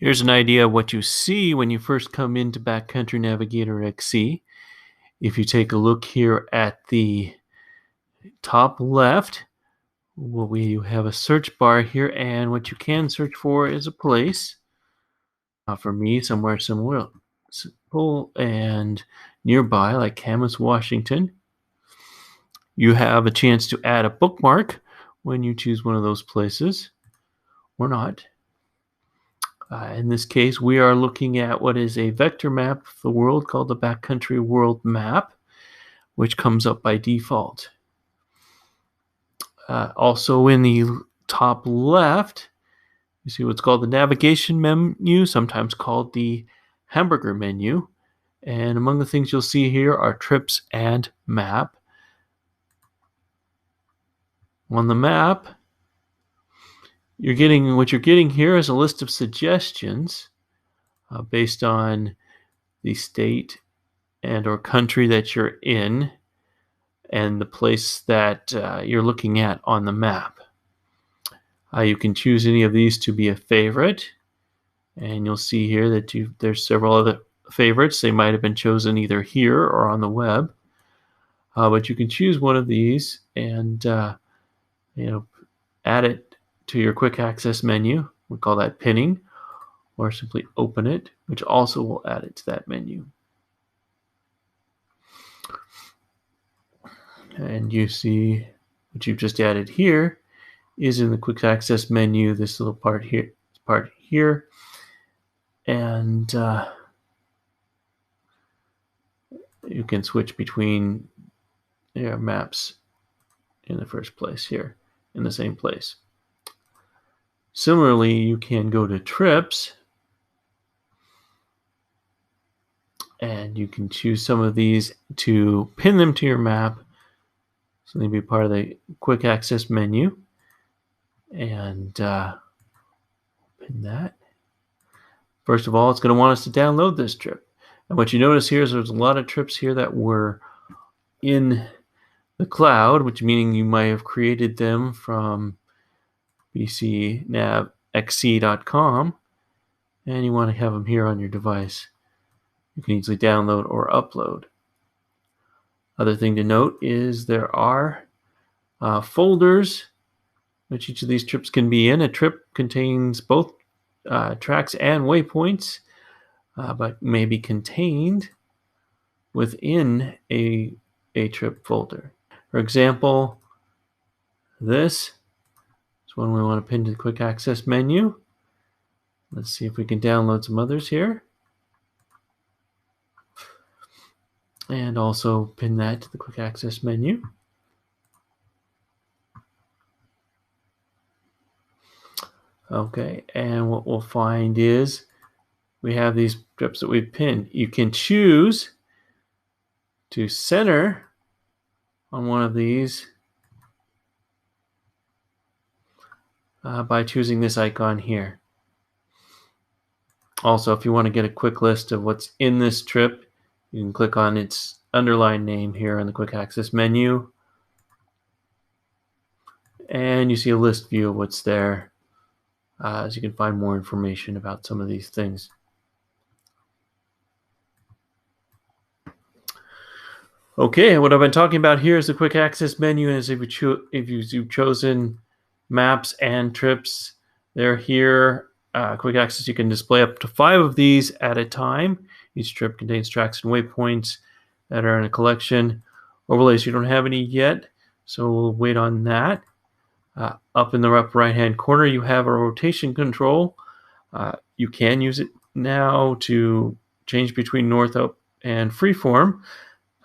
Here's an idea of what you see when you first come into BackCountry Navigator XE. If you take a look here at the top left, we have a search bar here, and what you can search for is a place. For me, somewhere similar, simple and nearby, like Camas, Washington. You have a chance to add a bookmark when you choose one of those places, or not. In this case, we are looking at what is a vector map of the world called the BackCountry World Map, which comes up by default. Also in the top left, you see what's called the navigation menu, sometimes called the hamburger menu. And among the things you'll see here are trips and map. On the map, what you're getting here is a list of suggestions based on the state and or country that you're in and the place that you're looking at on the map. You can choose any of these to be a favorite, and you'll see here that there's several other favorites. They might have been chosen either here or on the web, but you can choose one of these and add it to your quick access menu. We call that pinning, or simply open it, which also will add it to that menu. And you see what you've just added here is in the quick access menu, this little part here, and you can switch between maps in the first place here in the same place. Similarly, you can go to trips and you can choose some of these to pin them to your map, so they'll be part of the quick access menu, and pin that. First of all, it's going to want us to download this trip. And what you notice here is there's a lot of trips here that were in the cloud, which meaning you might have created them from bcnavxe.com, and you want to have them here on your device. You can easily download or upload. Other thing to note is there are folders which each of these trips can be in. A trip contains both tracks and waypoints, but may be contained within a trip folder. For example, this is one we want to pin to the quick access menu. Let's see if we can download some others here. And also pin that to the quick access menu. Okay, and what we'll find is we have these trips that we've pinned. You can choose to center on one of these by choosing this icon here. Also, if you want to get a quick list of what's in this trip, you can click on its underlined name here in the quick access menu, and you see a list view of what's there, as you can find more information about some of these things. Okay, what I've been talking about here is the quick access menu, and if you've chosen maps and trips, they're here. Quick access, you can display up to 5 of these at a time. Each trip contains tracks and waypoints that are in a collection. Overlays, you don't have any yet, so we'll wait on that. Up in the upper right-hand corner, you have a rotation control. You can use it now to change between north, up, and freeform,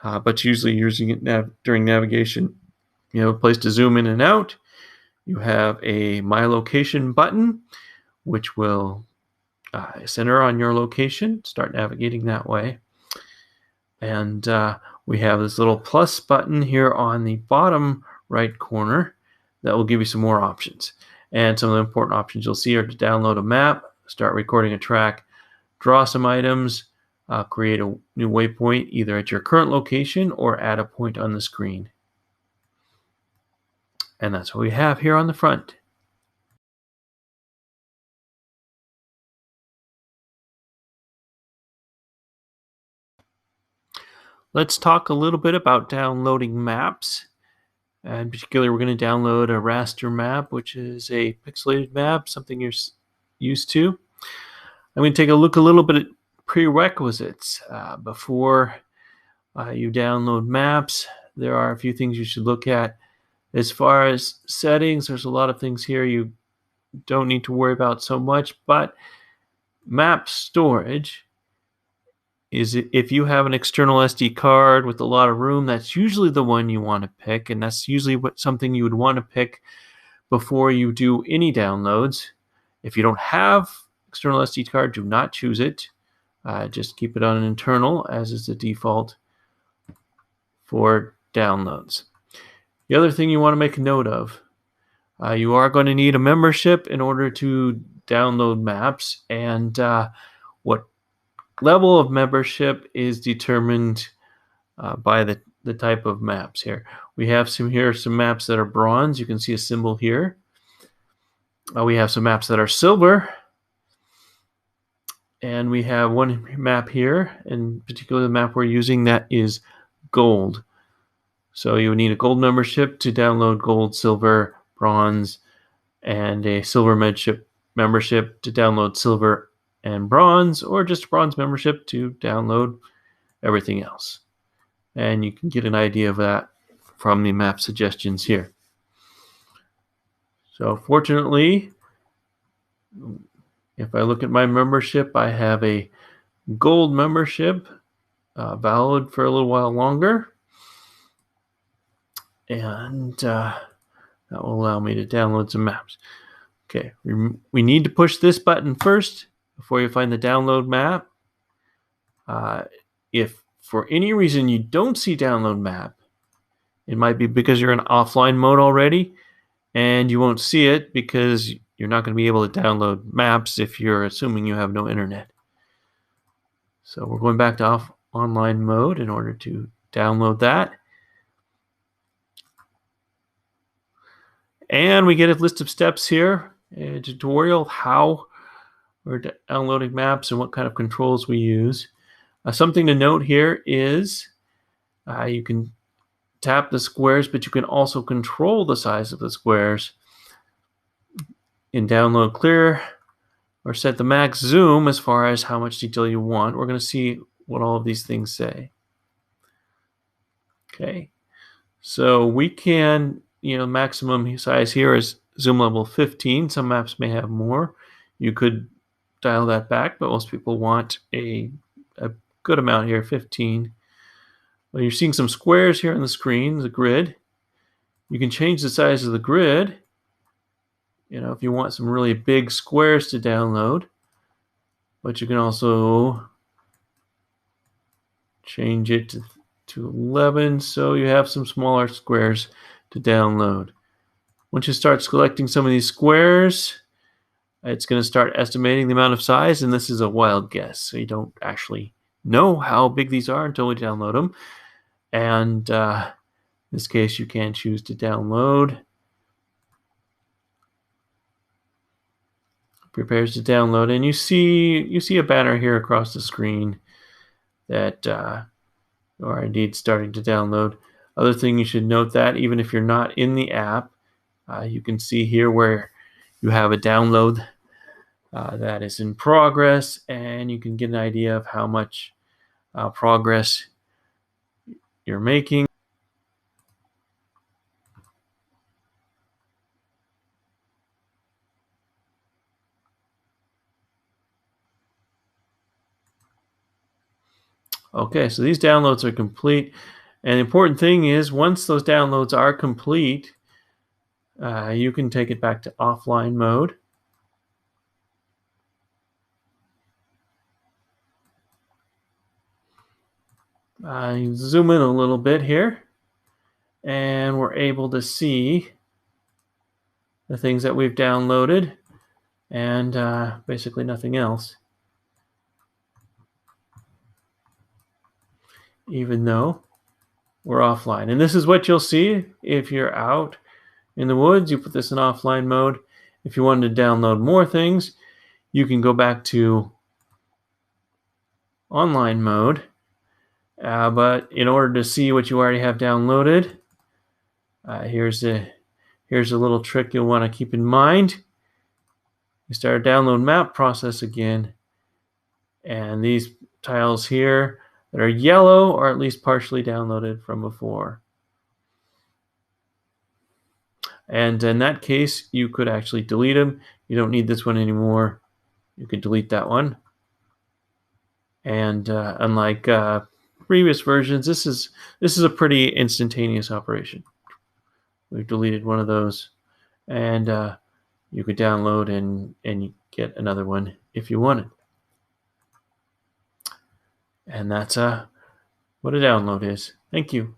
but usually using it during navigation. You have a place to zoom in and out. You have a My Location button, which will center on your location, start navigating that way. And we have this little plus button here on the bottom right corner that will give you some more options. And some of the important options you'll see are to download a map, start recording a track, draw some items, create a new waypoint either at your current location or add a point on the screen. And that's what we have here on the front. Let's talk a little bit about downloading maps. In particular, we're going to download a raster map, which is a pixelated map, something you're used to. I'm going to take a look a little bit at prerequisites. Before you download maps, there are a few things you should look at. As far as settings, there's a lot of things here you don't need to worry about so much, but map storage is, if you have an external SD card with a lot of room, that's usually the one you want to pick, and that's usually something you would want to pick before you do any downloads. If you don't have external SD card, do not choose it. Just keep it on an internal, as is the default for downloads. The other thing you want to make a note of, you are going to need a membership in order to download maps, and what level of membership is determined by the type of maps here. We have some maps that are bronze. You can see a symbol here. We have some maps that are silver, and we have one map here, in particular the map we're using, that is gold. So you would need a gold membership to download gold, silver, bronze, and a silver membership to download silver and bronze, or just a bronze membership to download everything else. And you can get an idea of that from the map suggestions here. So fortunately, if I look at my membership, I have a gold membership, valid for a little while longer, and that will allow me to download some maps. Okay, we need to push this button first before you find the download map. If for any reason you don't see download map, it might be because you're in offline mode already, and you won't see it because you're not going to be able to download maps if you're assuming you have no internet. So we're going back to online mode in order to download that. And we get a list of steps here, a tutorial how we're downloading maps and what kind of controls we use. Something to note here is you can tap the squares, but you can also control the size of the squares in download clear, or set the max zoom as far as how much detail you want. We're going to see what all of these things say. Okay, so we can, maximum size here is zoom level 15. Some maps may have more. You could dial that back, but most people want a good amount here, 15. Well, you're seeing some squares here on the screen, the grid. You can change the size of the grid, if you want some really big squares to download, but you can also change it to 11, so you have some smaller squares to download. Once you start selecting some of these squares, it's going to start estimating the amount of size, and this is a wild guess, so you don't actually know how big these are until we download them. And in this case, you can choose to download. Prepares to download, and you see a banner here across the screen that you are indeed starting to download. Other thing you should note, that even if you're not in the app, you can see here where you have a download that is in progress, and you can get an idea of how much progress you're making. Okay, so these downloads are complete, and the important thing is, once those downloads are complete, you can take it back to offline mode. Zoom in a little bit here, and we're able to see the things that we've downloaded, and basically nothing else, even though we're offline. And this is what you'll see if you're out in the woods. You put this in offline mode. If you wanted to download more things, you can go back to online mode, But in order to see what you already have downloaded, here's a little trick you'll want to keep in mind. You start a download map process again, and these tiles here that are yellow are at least partially downloaded from before. And in that case, you could actually delete them. You don't need this one anymore. You could delete that one. And unlike previous versions, this is a pretty instantaneous operation. We've deleted one of those, and you could download and get another one if you wanted. And that's what a download is. Thank you.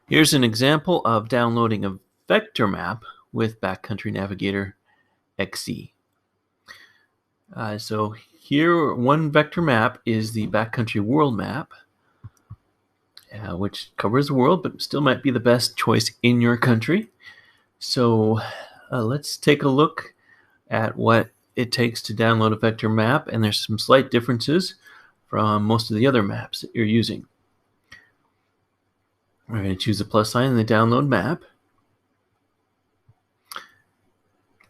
Here's an example of downloading a vector map with BackCountry Navigator XE. So here, one vector map is the BackCountry world map, which covers the world, but still might be the best choice in your country. So let's take a look at what it takes to download a vector map, and there's some slight differences from most of the other maps that you're using. We're going to choose the plus sign in the download map,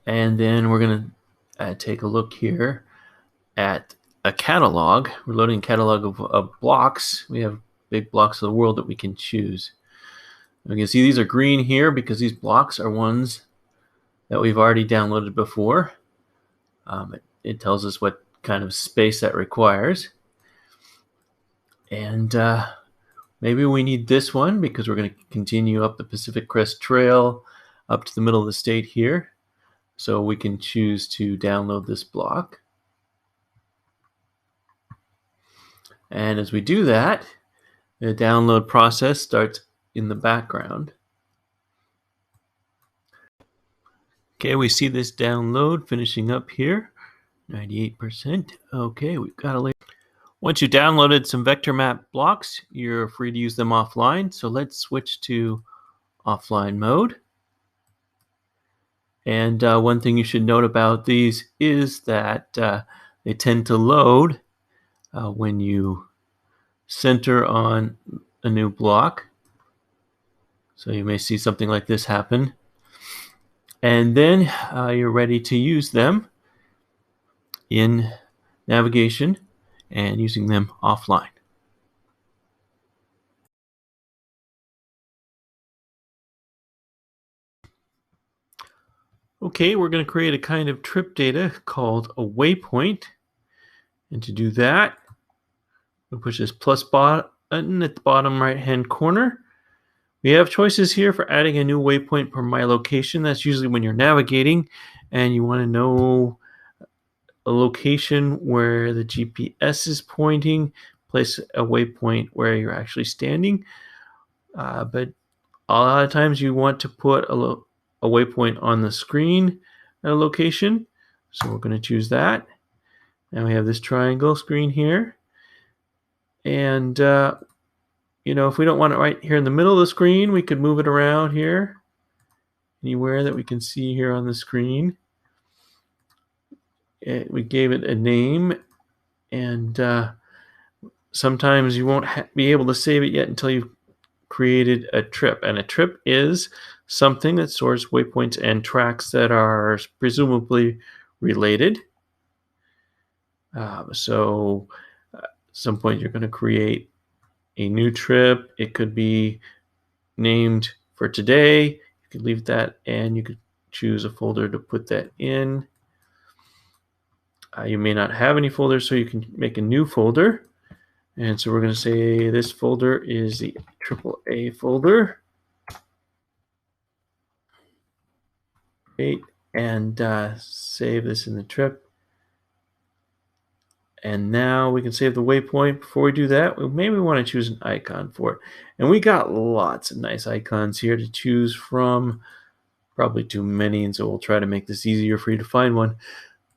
and then we're going to take a look here at a catalog. We're loading a catalog of blocks. We have big blocks of the world that we can choose. You can see these are green here because these blocks are ones that we've already downloaded before. It tells us what kind of space that requires. And maybe we need this one because we're going to continue up the Pacific Crest Trail up to the middle of the state here. So we can choose to download this block. And as we do that, the download process starts in the background. Okay, we see this download finishing up here, 98%. Okay, we've got a Once you downloaded some vector map blocks, you're free to use them offline. So let's switch to offline mode. And one thing you should note about these is that they tend to load when you center on a new block. So you may see something like this happen. And then you're ready to use them in navigation and using them offline. Okay, we're going to create a kind of trip data called a waypoint. And to do that, we'll push this plus button at the bottom right-hand corner. We have choices here for adding a new waypoint per my location. That's usually when you're navigating and you want to know a location where the GPS is pointing. Place a waypoint where you're actually standing. But a lot of times you want to put a waypoint on the screen at a location. So we're going to choose that. Now we have this triangle screen here. And if we don't want it right here in the middle of the screen, we could move it around here anywhere that we can see here on the screen. We gave it a name, and sometimes you won't be able to save it yet until you've created a trip. And a trip is something that stores waypoints and tracks that are presumably related. So at some point you're going to create a new trip. It could be named for today. You could leave that, and you could choose a folder to put that in. You may not have any folders, so you can make a new folder. And so we're going to say this folder is the AAA folder. And save this in the trip. And now we can save the waypoint. Before we do that, we maybe want to choose an icon for it. And we got lots of nice icons here to choose from. Probably too many, and so we'll try to make this easier for you to find one.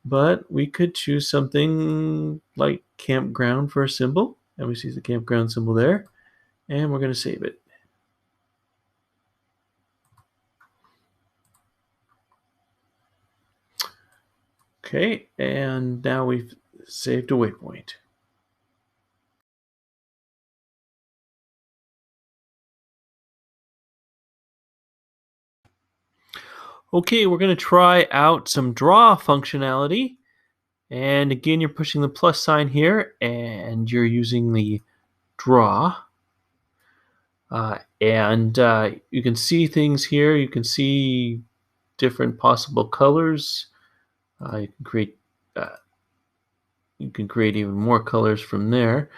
But we could choose something like campground for a symbol. And we see the campground symbol there. And we're going to save it. Okay, and now we've saved a waypoint. Okay, we're going to try out some draw functionality. And again, you're pushing the plus sign here, and you're using the draw. And you can see things here. You can see different possible colors. You can create uh, even more colors from there.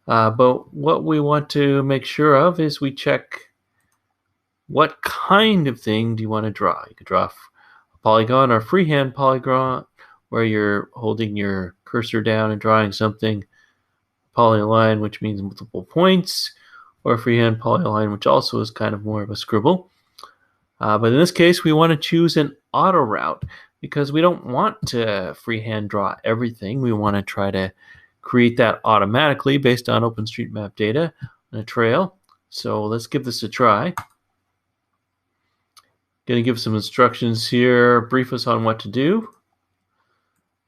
But what we want to make sure of is we check what kind of thing do you want to draw. You could draw a polygon or freehand polygon where you're holding your cursor down and drawing something, polyline, which means multiple points, or freehand polyline, which also is kind of more of a scribble. But in this case, we want to choose an Autoroute because we don't want to freehand draw everything. We want to try to create that automatically based on OpenStreetMap data on a trail. So let's give this a try. Going to give some instructions here, brief us on what to do.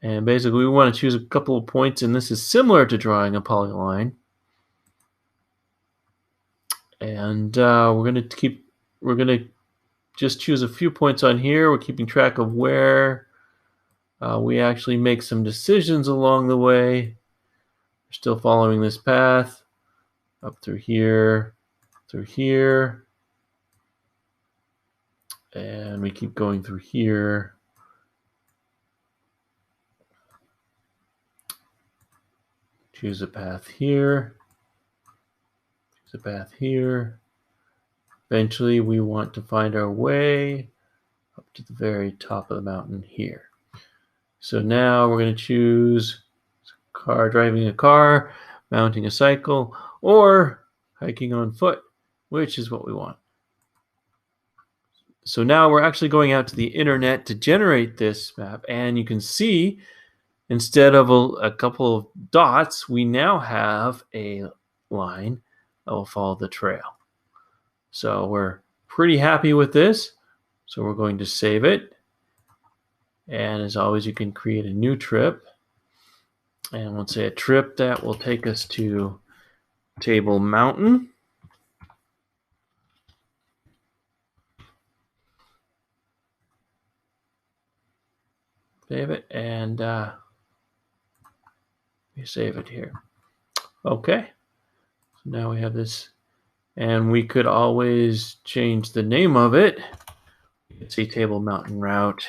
And basically, we want to choose a couple of points, and this is similar to drawing a polyline. And we're going to just choose a few points on here. We're keeping track of where we actually make some decisions along the way. We're still following this path up through here, and we keep going through here. Choose a path here, choose a path here. Eventually, we want to find our way up to the very top of the mountain here. So now we're going to choose driving a car, mounting a cycle, or hiking on foot, which is what we want. So now we're actually going out to the internet to generate this map, and you can see instead of a couple of dots, we now have a line that will follow the trail. So we're pretty happy with this. So we're going to save it. And as always, you can create a new trip. And we'll say a trip that will take us to Table Mountain. Save it, and we save it here. Okay, so now we have this, and we could always change the name of it. You can see Table Mountain Route.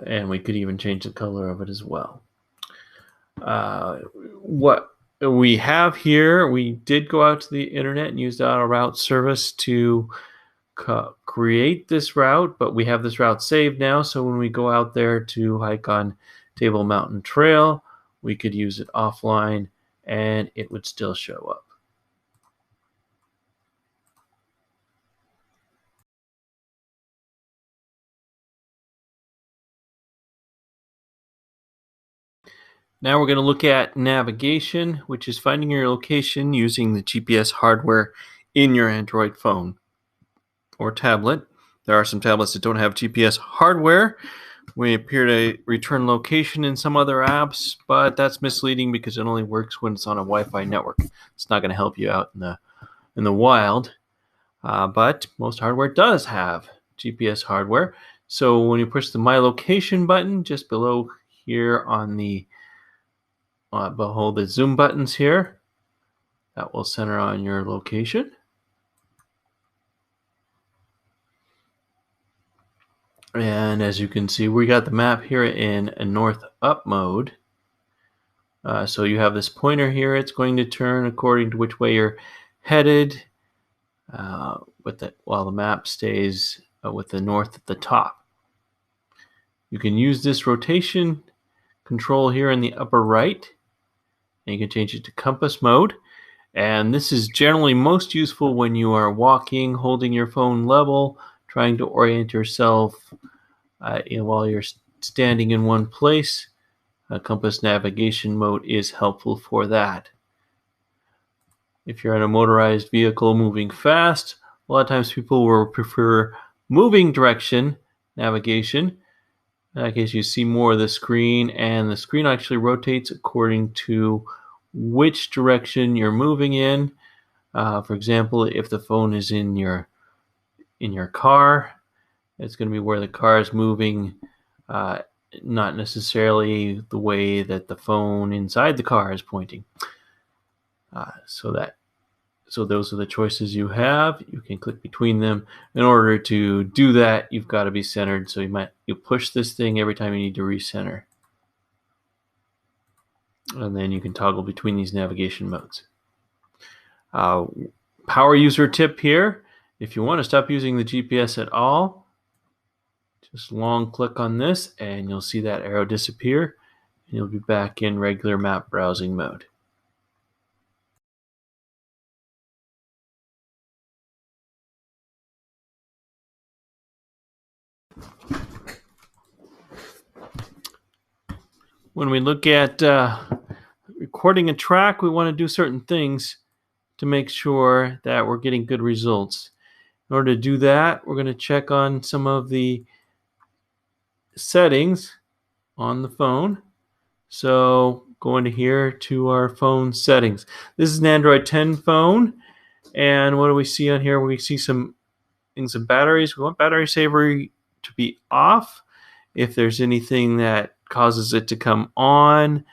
And we could even change the color of it as well. What we have here, we did go out to the internet and use the Autoroute service to create this route, but we have this route saved now, so when we go out there to hike on Table Mountain Trail, we could use it offline and it would still show up. Now we're going to look at navigation, which is finding your location using the GPS hardware in your Android phone or tablet. There are some tablets that don't have GPS hardware. We appear to return location in some other apps, but that's misleading because it only works when it's on a Wi-Fi network. It's not going to help you out in the wild. But most hardware does have GPS hardware. So when you push the My Location button just below here on the behold the zoom buttons here, that will center on your location. And as you can see, we got the map here in a north up mode. So you have this pointer here. It's going to turn according to which way you're headed, while the map stays with the north at the top. You can use this rotation control here in the upper right, and you can change it to compass mode. And this is generally most useful when you are walking, holding your phone level, trying to orient yourself while you're standing in one place. Compass navigation mode is helpful for that. If you're in a motorized vehicle moving fast, a lot of times people will prefer moving direction navigation. In that case, you see more of the screen, and the screen actually rotates according to which direction you're moving in. For example, if the phone is in your car, it's going to be where the car is moving, uh, not necessarily the way that the phone inside the car is pointing. So those are the choices you have. You can click between them. In order to do that, you've got to be centered. So you push this thing every time you need to recenter. And then you can toggle between these navigation modes. Power user tip here. If you want to stop using the GPS at all, just long click on this and you'll see that arrow disappear. And you'll be back in regular map browsing mode. When we look at recording a track, we want to do certain things to make sure that we're getting good results. In order to do that, we're going to check on some of the settings on the phone. So go into here to our phone settings. This is an Android 10 phone. And what do we see on here? We see some things of batteries. We want battery saver to be off. If there's anything that causes it to come on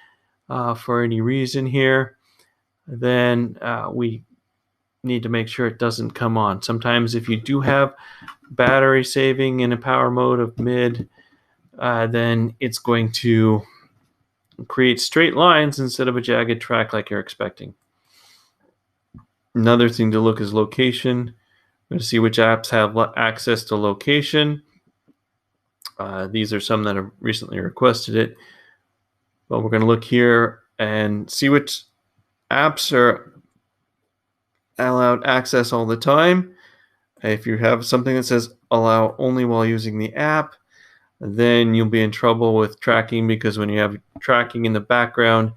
for any reason here, then we need to make sure it doesn't come on. Sometimes if you do have battery saving in a power mode of mid, then it's going to create straight lines instead of a jagged track like you're expecting. Another thing to look is location. We're going to see which apps have access to location. These are some that have recently requested it. But we're going to look here and see which apps are allowed access all the time. If you have something that says allow only while using the app, then you'll be in trouble with tracking, because when you have tracking in the background,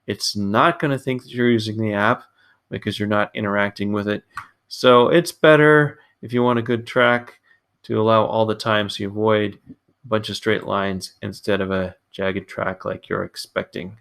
it's not going to think that you're using the app because you're not interacting with it. So it's better, if you want a good track, to allow all the time so you avoid a bunch of straight lines instead of a jagged track like you're expecting.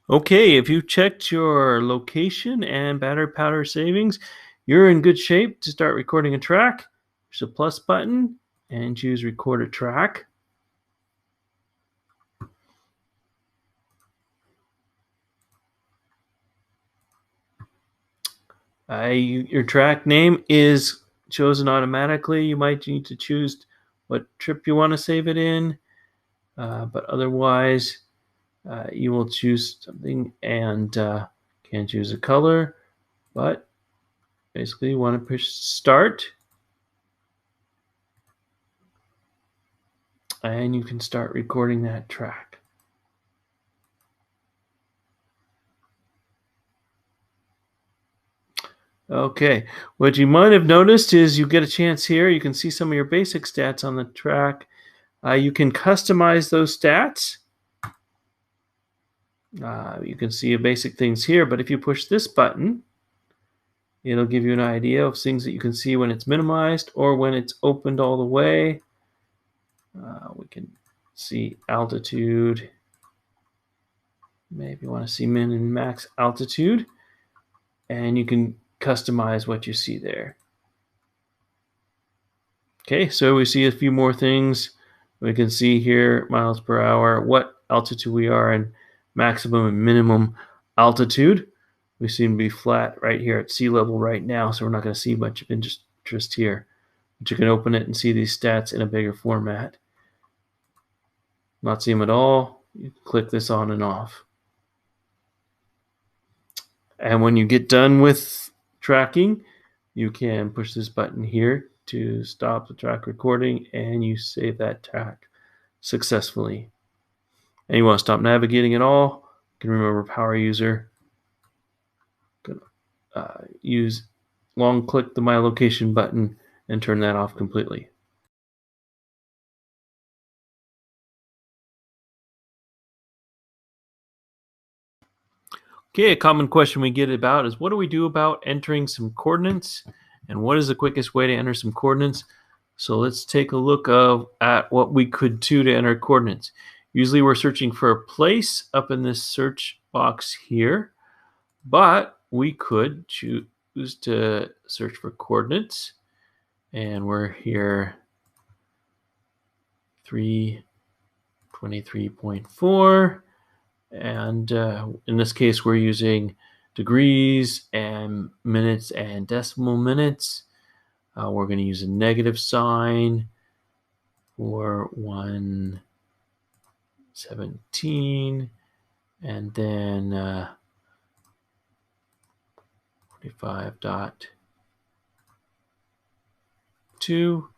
Okay, if you checked your location and battery power savings, you're in good shape to start recording a track. There's a plus button and choose record a track. Your track name is chosen automatically. You might need to choose what trip you want to save it in, but otherwise you will choose something and can choose a color, but basically you want to push start and you can start recording that track. Okay, what you might have noticed is you get a chance here. You can see some of your basic stats on the track. You can customize those stats. You can see basic things here, but if you push this button, it'll give you an idea of things that you can see when it's minimized or when it's opened all the way. We can see altitude. Maybe you want to see min and max altitude, and you can customize what you see there. Okay, so we see a few more things. We can see here miles per hour, what altitude we are, and maximum and minimum altitude. We seem to be flat right here at sea level right now, so we're not going to see much of interest here. But you can open it and see these stats in a bigger format. Not see them at all, you can click this on and off. And when you get done with tracking, you can push this button here to stop the track recording, and you save that track successfully. And you want to stop navigating at all, you can remember power user. Use long click the My Location button and turn that off completely. Okay, a common question we get about is what do we do about entering some coordinates, and what is the quickest way to enter some coordinates? So let's take a look at what we could do to enter coordinates. Usually we're searching for a place up in this search box here, but we could choose to search for coordinates, and we're here 323.4. And in this case, we're using degrees and minutes and decimal minutes. We're going to use a negative sign for 117, and then 45.2.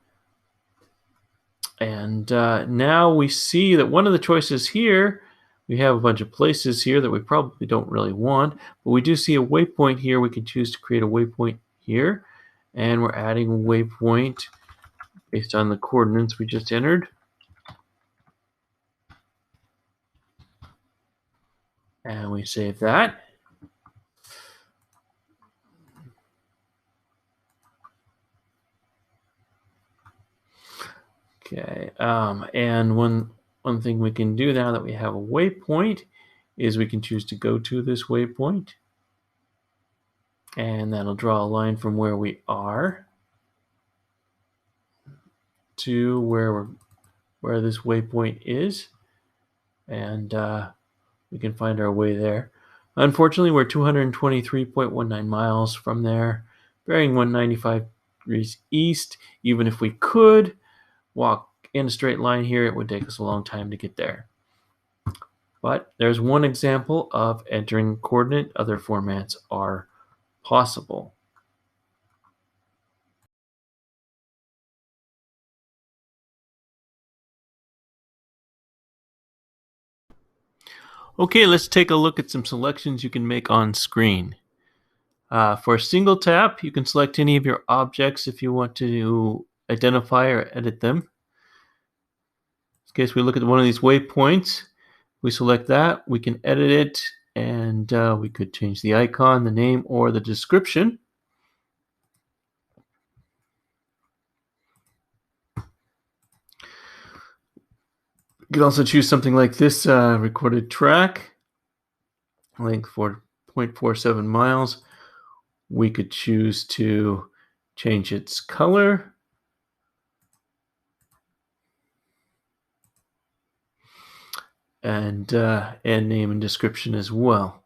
And now we see that one of the choices here, we have a bunch of places here that we probably don't really want, but we do see a waypoint here. We can choose to create a waypoint here, and we're adding a waypoint based on the coordinates we just entered. And we save that. Okay, and one thing we can do now that we have a waypoint is we can choose to go to this waypoint, and that'll draw a line from where we are to where this waypoint is, and we can find our way there. Unfortunately, we're 223.19 miles from there, bearing 195 degrees east. Even if we could walk in a straight line here, it would take us a long time to get there. But there's one example of entering coordinate. Other formats are possible. Okay, let's take a look at some selections you can make on screen. For a single tap, you can select any of your objects if you want to identify or edit them. In this case, we look at one of these waypoints. We select that, we can edit it, and we could change the icon, the name, or the description. You can also choose something like this recorded track, length 4.47 miles. We could choose to change its color. And name and description as well.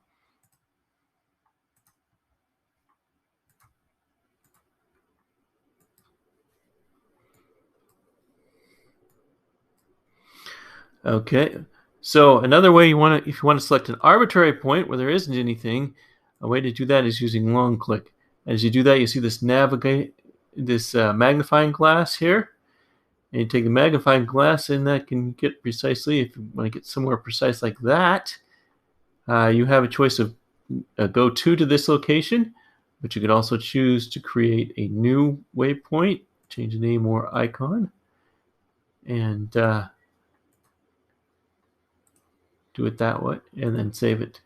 Okay, so another way if you want to select an arbitrary point where there isn't anything, a way to do that is using long click. As you do that, you see this magnifying glass here, and you take the magnifying glass, and that can get precisely. If you want to get somewhere precise like that, you have a choice of go to this location, but you could also choose to create a new waypoint, change the name or icon, and do it that way, and then save it.